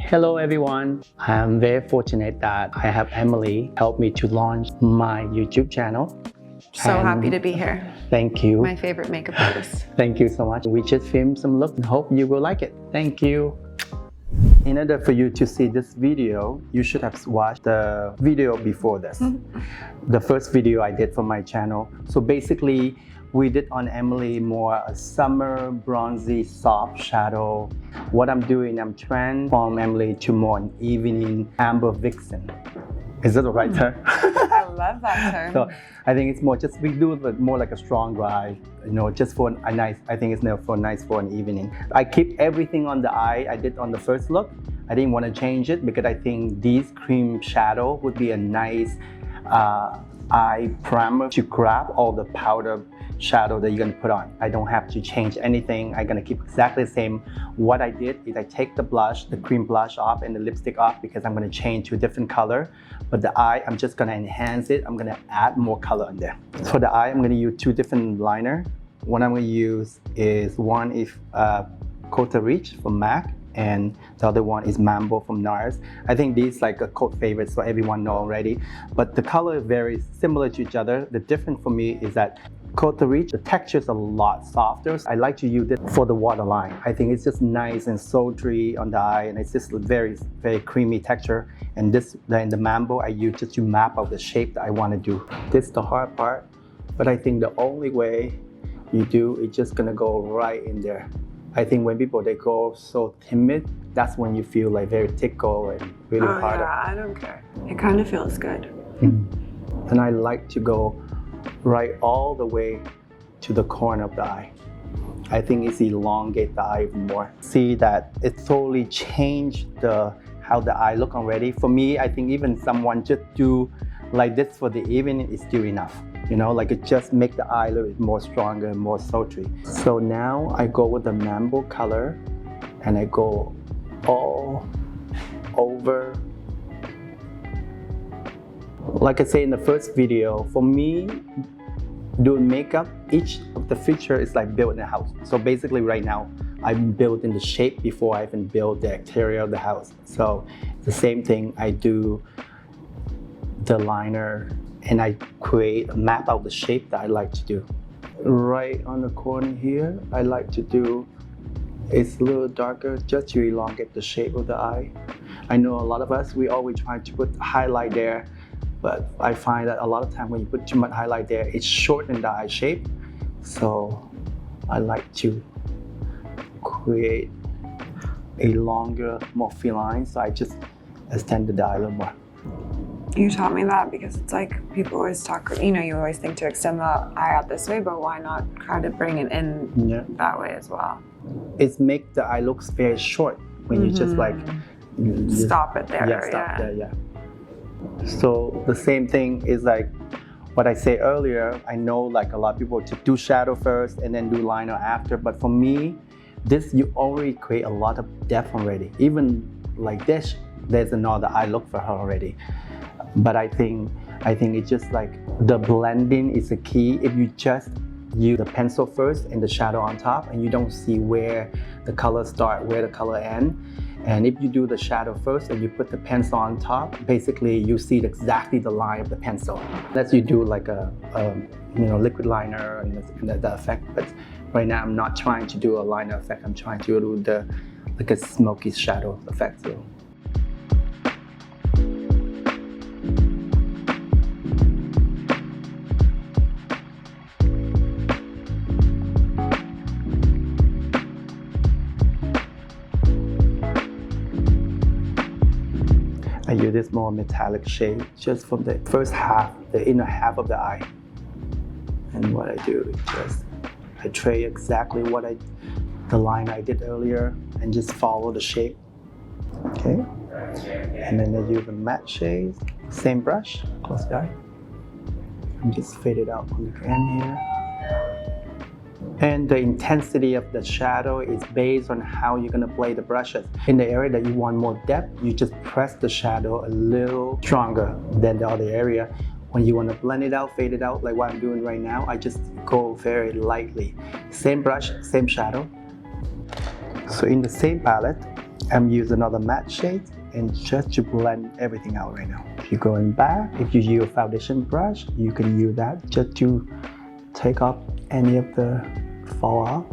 Hello everyone. I'm very fortunate that I have Emily help me to launch my YouTube channel. So happy to be here. Thank you. My favorite makeup artist. Thank you so much. We just filmed some look and hope you will like it. Thank you. In order for you to see this video, you should have watched the video before this. The first video I did for my channel. So basically, we did on Emily more a summer bronzy soft shadow. What I'm doing, I'm transforming Emily to more an evening amber vixen. Is that the right term? I love that term. So I think it's more just, we do it more like a strong eye, you know, just for a nice, I think it's now for nice for an evening. I keep everything on the eye I did on the first look. I didn't want to change it because I think these cream shadow would be a nice eye primer to grab all the powder shadow that you're going to put on. I don't have to change anything. I'm going to keep exactly the same. What I did is I take the blush, the cream blush off and the lipstick off because I'm going to change to a different color. But the eye, I'm just going to enhance it. I'm going to add more color in there. For the eye, I'm going to use two different liner. One I'm going to use is one is Kosas Reach from MAC, and the other one is Mambo from NARS. I think these like a cult favorite, so everyone know already. But the color is very similar to each other. The difference for me is that Kosas Reach, the texture is a lot softer. I like to use it for the waterline. I think it's just nice and sultry on the eye, and it's just very, very creamy texture. And this, then the Mambo, I use just to map out the shape that I want to do. This is the hard part, but I think the only way you do is just gonna go right in there. I think when people, they go so timid, that's when you feel like very tickle and really hard. Yeah, I don't care. It kind of feels good. And I like to go right all the way to the corner of the eye. I think it's elongate the eye even more. See that it totally changed how the eye look already. For me, I think even someone just do like this for the evening is still enough. You know, like it just make the eye a little bit more stronger and more sultry. So now I go with the Mambo color and I go all over. Like I say in the first video, for me, doing makeup, each of the feature is like built in a house. So basically right now, I'm building the shape before I even build the exterior of the house. So the same thing, I do the liner and I map out the shape that I like to do. Right on the corner here, I like to do, it's a little darker just to elongate the shape of the eye. I know a lot of us, we always try to put highlight there, but I find that a lot of time when you put too much highlight there, it shortens the eye shape. So I like to create a longer, more feline, so I just extended the eye a little more. You taught me that because it's like people always talk, you know, you always think to extend the eye out this way, but why not try to bring it in that way as well? It makes the eye looks very short when you just like stop it there. Yeah, stop there, yeah. So the same thing is like what I said earlier. I know like a lot of people to do shadow first and then do liner after, but for me, this you already create a lot of depth already. Even like this, there's another eye look for her already. But I think it's just like the blending is the key. If you just use the pencil first and the shadow on top and you don't see where the color start, where the color end. And if you do the shadow first and you put the pencil on top, basically you see exactly the line of the pencil. Unless you do like a liquid liner and the effect. But right now I'm not trying to do a liner effect. I'm trying to do like a smoky shadow effect. So. I use this more metallic shade just from the first half, the inner half of the eye. And what I do is just, I tray exactly the line I did earlier and just follow the shape, okay? And then I use a matte shade, same brush, close the eye. And just fade it out on the end here. And the intensity of the shadow is based on how you're gonna play the brushes. In the area that you want more depth, you just press the shadow a little stronger than the other area. When you wanna blend it out, fade it out, like what I'm doing right now, I just go very lightly. Same brush, same shadow. So in the same palette, I'm using another matte shade and just to blend everything out right now. If you're going back, if you use a foundation brush, you can use that just to take off any of the fallout.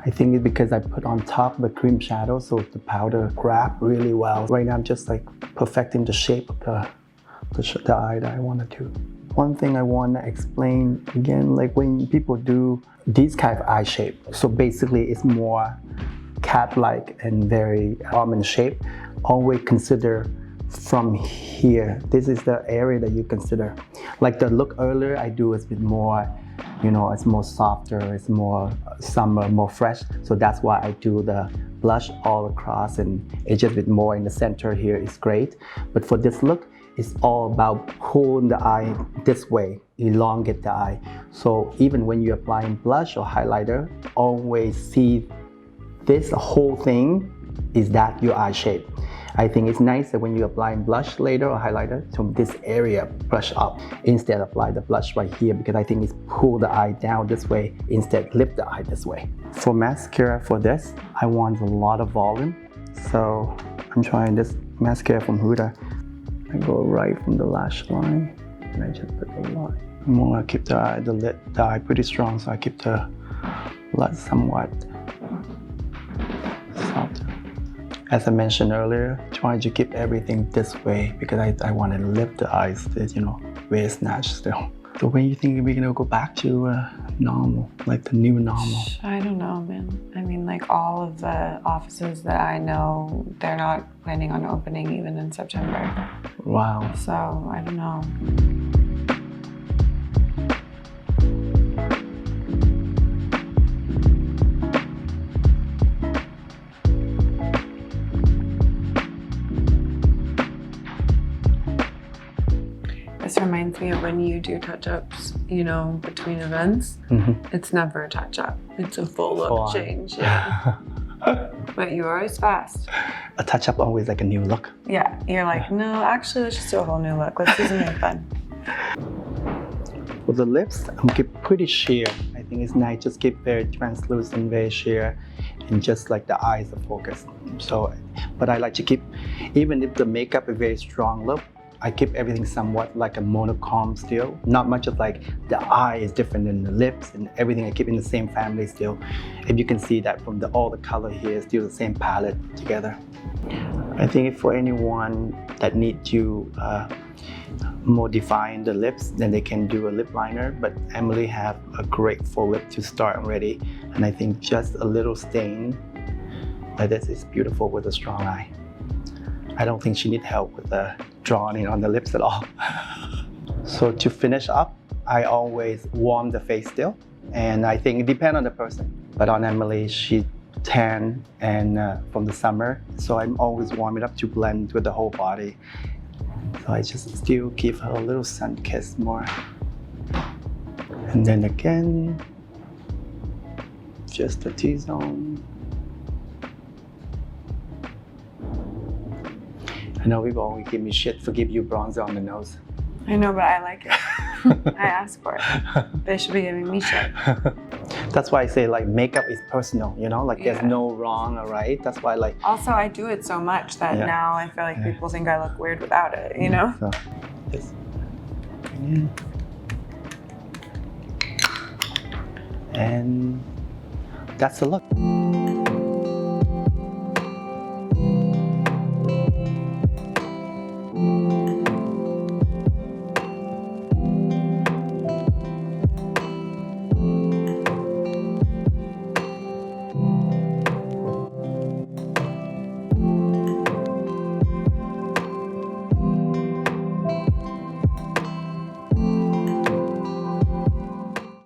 I think it's because I put on top the cream shadow so the powder grab really well. Right now I'm just like perfecting the shape of the eye that I want to do. One thing I want to explain again, like when people do these kind of eye shape, so basically it's more cat-like and very almond shape, always consider from here. This is the area that you consider. Like the look earlier I do is a bit more, you know, it's more softer, it's more summer, more fresh. So that's why I do the blush all across, and it's just a bit more in the center here is great. But for this look, it's all about pulling the eye this way, elongate the eye. So even when you're applying blush or highlighter, always see this whole thing is that your eye shape. I think it's nice that when you're applying blush later or highlighter, from this area brush up instead apply the blush right here, because I think it's pull the eye down this way instead lift the eye this way. For mascara for this, I want a lot of volume. So I'm trying this mascara from Huda. I go right from the lash line and I just put a lot. I want to keep the eye pretty strong, so I keep the lid somewhat softer. As I mentioned earlier, trying to keep everything this way because I want to lift the eyes, you know, where it's not still. So when you think we're gonna go back to normal, like the new normal? I don't know, man. I mean, like all of the offices that I know, they're not planning on opening even in September. Wow. So I don't know. This reminds me of when you do touch-ups, you know, between events. It's never a touch-up. It's a full look change. Yeah. But you're always fast. A touch-up always like a new look. Yeah. You're like, no, actually, let's just do a whole new look. Let's do something fun. For the lips, I'm keep pretty sheer. I think it's nice, just keep very translucent, very sheer, and just like the eyes are focused. So, but I like to keep, even if the makeup is very strong look, I keep everything somewhat like a monochrome still. Not much of like the eye is different than the lips, and everything I keep in the same family still. If you can see that from all the color here, still the same palette together. I think for anyone that need to more define the lips, then they can do a lip liner, but Emily have a great full lip to start already, and I think just a little stain like this is beautiful with a strong eye. I don't think she needs help with the drawing on the lips at all. So to finish up, I always warm the face still, and I think it depends on the person. But on Emily, she tan and from the summer, so I'm always warm it up to blend with the whole body. So I just still give her a little sun kiss more. And then again, just the T-zone. I know people always give me shit for giving you bronzer on the nose. I know, but I like it. I ask for it. They should be giving me shit. That's why I say like makeup is personal, you know, like there's no wrong or right. That's why like. Also, I do it so much that now I feel like people think I look weird without it, you know? So, this. And that's the look.